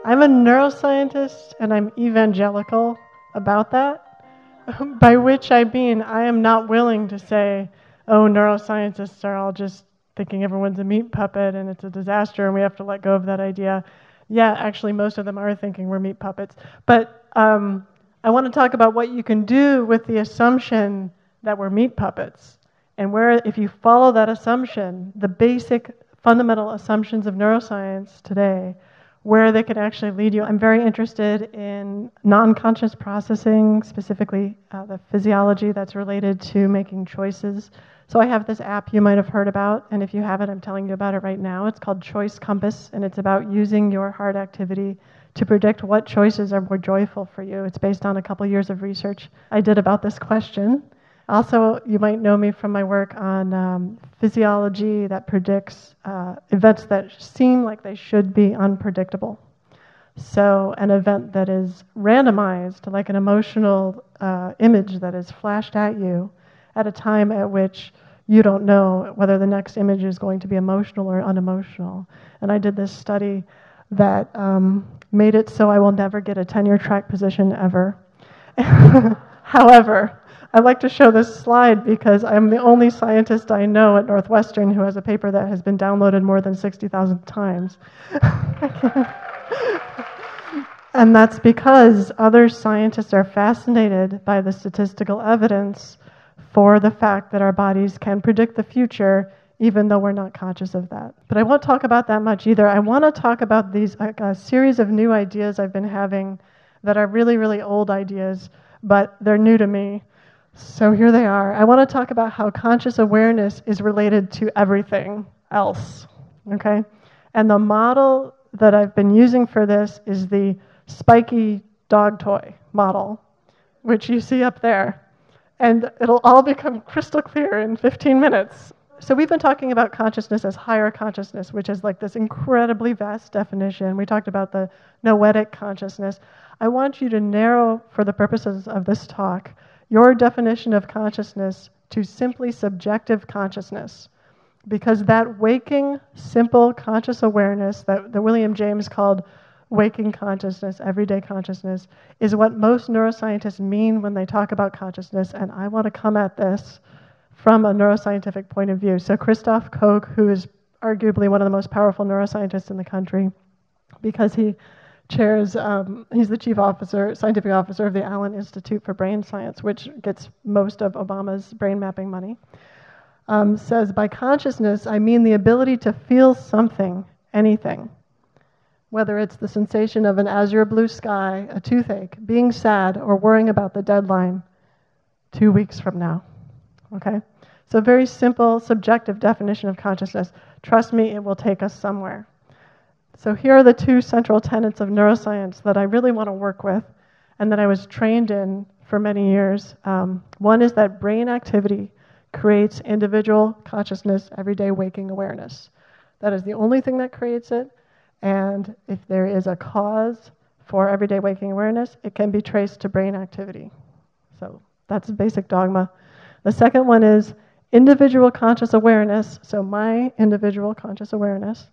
I'm a neuroscientist and I'm evangelical about that, by which I mean I am not willing to say, oh, neuroscientists are all just thinking everyone's a meat puppet and it's a disaster and we have to let go of that idea. Yeah, actually, most of them are thinking we're meat puppets. But I want to talk about what you can do with the assumption that we're meat puppets. And where, if you follow that assumption, the basic fundamental assumptions of neuroscience today, where they can actually lead you. I'm very interested in non-conscious processing, specifically the physiology that's related to making choices. So I have this app you might have heard about, and if you haven't, I'm telling you about it right now. It's called Choice Compass, and it's about using your heart activity to predict what choices are more joyful for you. It's based on a couple years of research I did about this question. Also, you might know me from my work on physiology that predicts events that seem like they should be unpredictable. So an event that is randomized, like an emotional image that is flashed at you at a time at which you don't know whether the next image is going to be emotional or unemotional. And I did this study that made it so I will never get a tenure track position ever. However, I like to show this slide because I'm the only scientist I know at Northwestern who has a paper that has been downloaded more than 60,000 times. And that's because other scientists are fascinated by the statistical evidence for the fact that our bodies can predict the future, even though we're not conscious of that. But I won't talk about that much either. I want to talk about these a series of new ideas I've been having that are really, really old ideas, but they're new to me. So here they are. I want to talk about how conscious awareness is related to everything else, okay? And the model that I've been using for this is the spiky dog toy model, which you see up there. And it'll all become crystal clear in 15 minutes. So we've been talking about consciousness as higher consciousness, which is like this incredibly vast definition. We talked about the Noetic consciousness. I want you to narrow, for the purposes of this talk, your definition of consciousness to simply subjective consciousness, because that waking, simple conscious awareness that William James called waking consciousness, everyday consciousness, is what most neuroscientists mean when they talk about consciousness, and I want to come at this from a neuroscientific point of view. So Christoph Koch, who is arguably one of the most powerful neuroscientists in the country, because he chairs, he's the chief scientific officer of the Allen Institute for Brain Science, which gets most of Obama's brain mapping money, says, by consciousness, I mean the ability to feel something, anything, whether it's the sensation of an azure blue sky, a toothache, being sad, or worrying about the deadline 2 weeks from now, okay? So very simple, subjective definition of consciousness. Trust me, it will take us somewhere. So here are the two central tenets of neuroscience that I really want to work with and that I was trained in for many years. One is that brain activity creates individual consciousness, everyday waking awareness. That is the only thing that creates it. And if there is a cause for everyday waking awareness, it can be traced to brain activity. So that's a basic dogma. The second one is individual conscious awareness. So my individual conscious awareness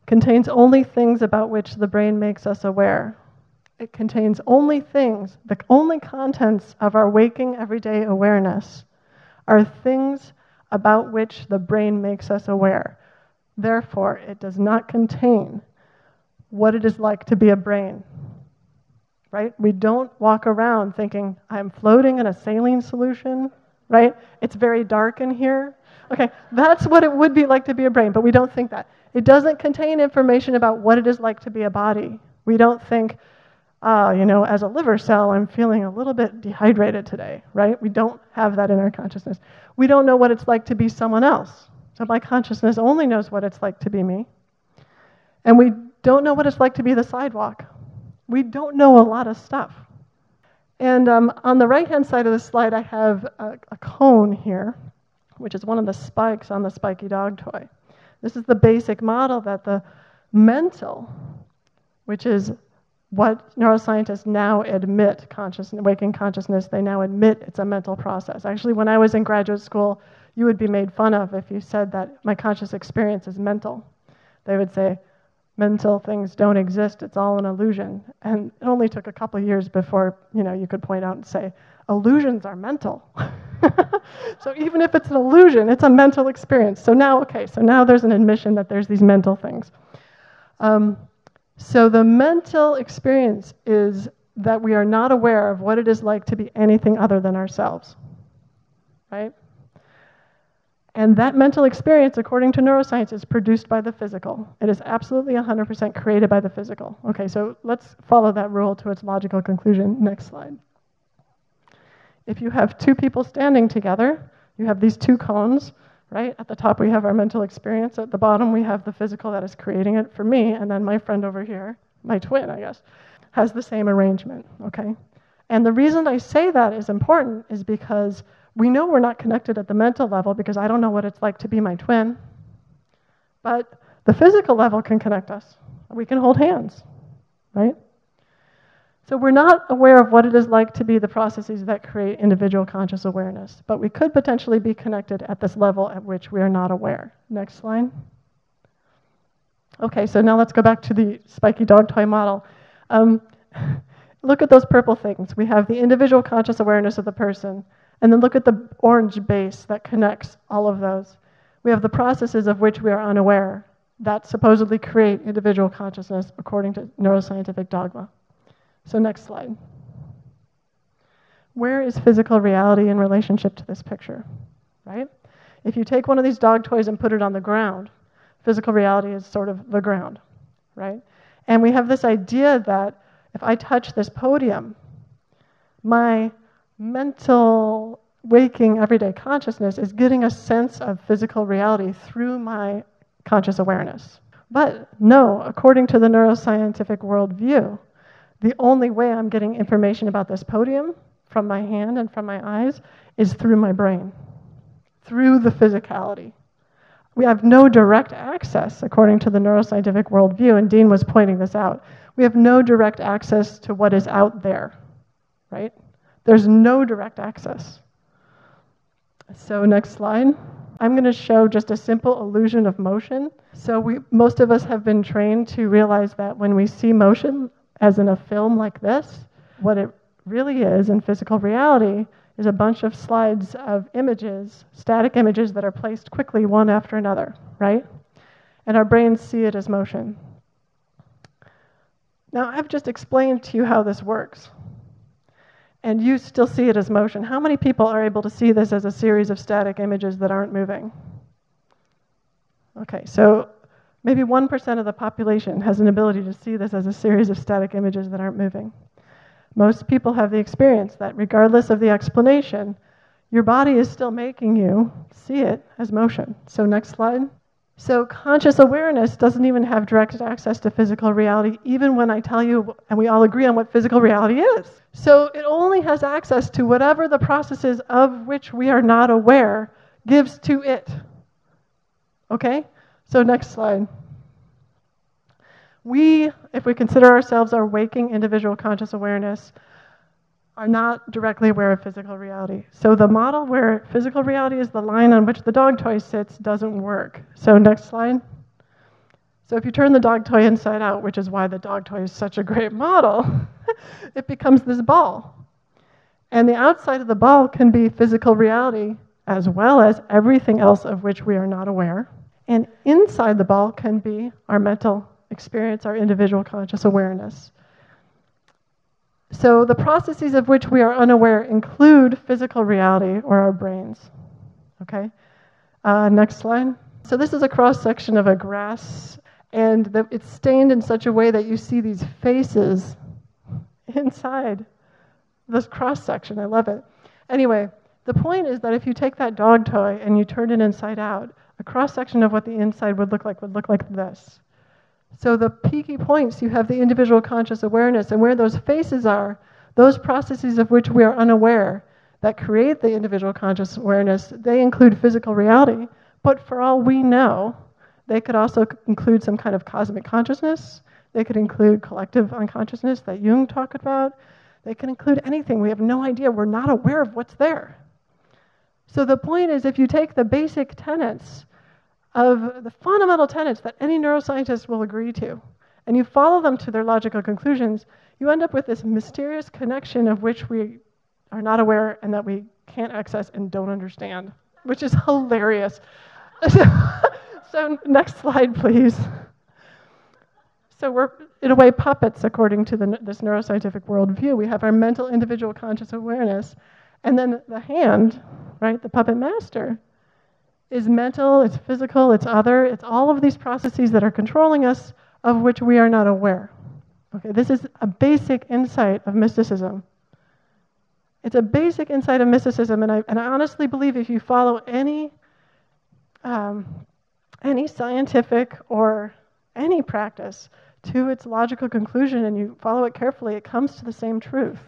contains only things about which the brain makes us aware. It contains only things, the only contents of our waking everyday awareness are things about which the brain makes us aware. Therefore, it does not contain what it is like to be a brain, right? We don't walk around thinking, I'm floating in a saline solution, right? It's very dark in here. Okay, that's what it would be like to be a brain, but we don't think that. It doesn't contain information about what it is like to be a body. We don't think, as a liver cell, I'm feeling a little bit dehydrated today, right? We don't have that in our consciousness. We don't know what it's like to be someone else. So my consciousness only knows what it's like to be me. And we don't know what it's like to be the sidewalk. We don't know a lot of stuff. And on the right-hand side of the slide, I have a cone here, which is one of the spikes on the spiky dog toy. This is the basic model that the mental, which is what neuroscientists now admit, waking consciousness, they now admit it's a mental process. Actually, when I was in graduate school, you would be made fun of if you said that my conscious experience is mental. They would say, mental things don't exist, it's all an illusion. And it only took a couple of years before, you could point out and say, illusions are mental. So even if it's an illusion, it's a mental experience. So now there's an admission that there's these mental things. So the mental experience is that we are not aware of what it is like to be anything other than ourselves, right? And that mental experience, according to neuroscience, is produced by the physical. It is absolutely 100% created by the physical. Okay, so let's follow that rule to its logical conclusion. Next slide. If you have two people standing together, you have these two cones, right? At the top, we have our mental experience. At the bottom, we have the physical that is creating it for me. And then my friend over here, my twin, I guess, has the same arrangement, okay? And the reason I say that is important is because we know we're not connected at the mental level because I don't know what it's like to be my twin. But the physical level can connect us. We can hold hands, right? So we're not aware of what it is like to be the processes that create individual conscious awareness, but we could potentially be connected at this level at which we are not aware. Next slide. Okay, so now let's go back to the spiky dog toy model. Look at those purple things. We have the individual conscious awareness of the person, and then look at the orange base that connects all of those. We have the processes of which we are unaware that supposedly create individual consciousness according to neuroscientific dogma. So next slide. Where is physical reality in relationship to this picture, right? If you take one of these dog toys and put it on the ground, physical reality is sort of the ground, right? And we have this idea that if I touch this podium, my mental, waking, everyday consciousness is getting a sense of physical reality through my conscious awareness. But no, according to the neuroscientific worldview, the only way I'm getting information about this podium from my hand and from my eyes is through my brain, through the physicality. We have no direct access, according to the neuroscientific worldview, and Dean was pointing this out. We have no direct access to what is out there, right? There's no direct access. So next slide. I'm going to show just a simple illusion of motion. So most of us have been trained to realize that when we see motion, as in a film like this, what it really is in physical reality is a bunch of slides of images, static images that are placed quickly one after another, right? And our brains see it as motion. Now, I've just explained to you how this works. And you still see it as motion. How many people are able to see this as a series of static images that aren't moving? Okay, so maybe 1% of the population has an ability to see this as a series of static images that aren't moving. Most people have the experience that regardless of the explanation, your body is still making you see it as motion. So next slide. So conscious awareness doesn't even have direct access to physical reality, even when I tell you, and we all agree on what physical reality is. So it only has access to whatever the processes of which we are not aware gives to it. Okay? So next slide. We, if we consider ourselves our waking individual conscious awareness, are not directly aware of physical reality. So the model where physical reality is the line on which the dog toy sits doesn't work. So next slide. So if you turn the dog toy inside out, which is why the dog toy is such a great model, it becomes this ball. And the outside of the ball can be physical reality as well as everything else of which we are not aware. And inside the ball can be our mental experience, our individual conscious awareness. So the processes of which we are unaware include physical reality or our brains. Okay? Next slide. So this is a cross-section of a grass, and it's stained in such a way that you see these faces inside this cross-section. I love it. Anyway, the point is that if you take that dog toy and you turn it inside out, a cross-section of what the inside would look like this. So the peaky points, you have the individual conscious awareness, and where those faces are, those processes of which we are unaware that create the individual conscious awareness, they include physical reality, but for all we know, they could also include some kind of cosmic consciousness. They could include collective unconsciousness that Jung talked about. They can include anything. We have no idea. We're not aware of what's there. So the point is, if you take the basic tenets of the fundamental tenets that any neuroscientist will agree to, and you follow them to their logical conclusions, you end up with this mysterious connection of which we are not aware and that we can't access and don't understand, which is hilarious. So next slide, please. So we're, in a way, puppets according to this neuroscientific worldview. We have our mental individual conscious awareness, and then the hand, right, the puppet master, is mental, it's physical, it's other, it's all of these processes that are controlling us of which we are not aware. Okay, this is a basic insight of mysticism. It's a basic insight of mysticism, and I honestly believe if you follow any scientific or any practice to its logical conclusion and you follow it carefully, it comes to the same truth.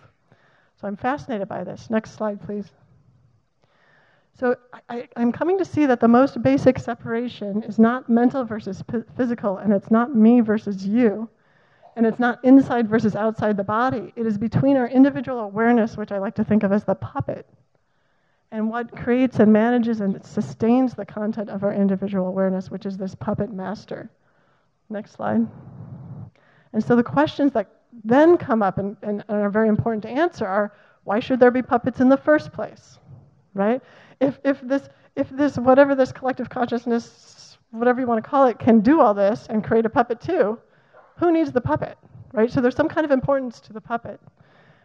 So I'm fascinated by this. Next slide, please. So I'm coming to see that the most basic separation is not mental versus physical, and it's not me versus you, and it's not inside versus outside the body. It is between our individual awareness, which I like to think of as the puppet, and what creates and manages and sustains the content of our individual awareness, which is this puppet master. Next slide. And so the questions that then come up and are very important to answer are, why should there be puppets in the first place, right? If this whatever this collective consciousness, whatever you want to call it, can do all this and create a puppet too, who needs the puppet, right? So there's some kind of importance to the puppet,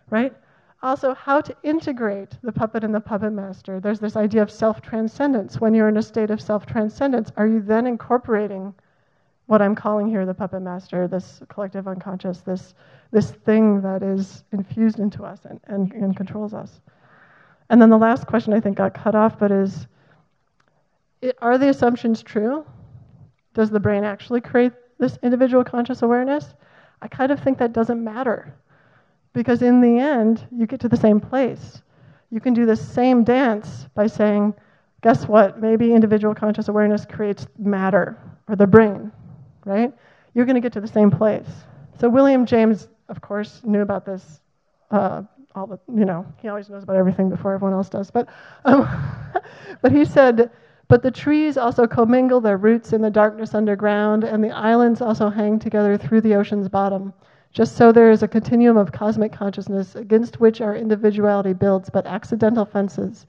right? Also, how to integrate the puppet and the puppet master. There's this idea of self-transcendence. When you're in a state of self-transcendence, are you then incorporating what I'm calling here the puppet master, this collective unconscious, this thing that is infused into us and controls us? And then the last question I think got cut off, but are the assumptions true? Does the brain actually create this individual conscious awareness? I kind of think that doesn't matter, because in the end, you get to the same place. You can do the same dance by saying, guess what? Maybe individual conscious awareness creates matter, or the brain, right? You're going to get to the same place. So William James, of course, knew about this. He always knows about everything before everyone else does. But he said, but the trees also commingle their roots in the darkness underground, and the islands also hang together through the ocean's bottom. Just so there is a continuum of cosmic consciousness against which our individuality builds but accidental fences,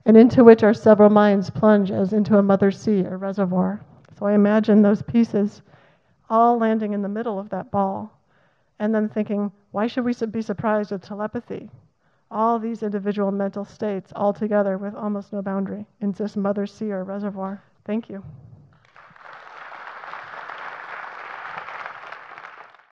and into which our several minds plunge as into a mother sea or reservoir. So I imagine those pieces all landing in the middle of that ball, and then thinking, why should we be surprised with telepathy? All these individual mental states all together with almost no boundary in this mother sea or reservoir. Thank you.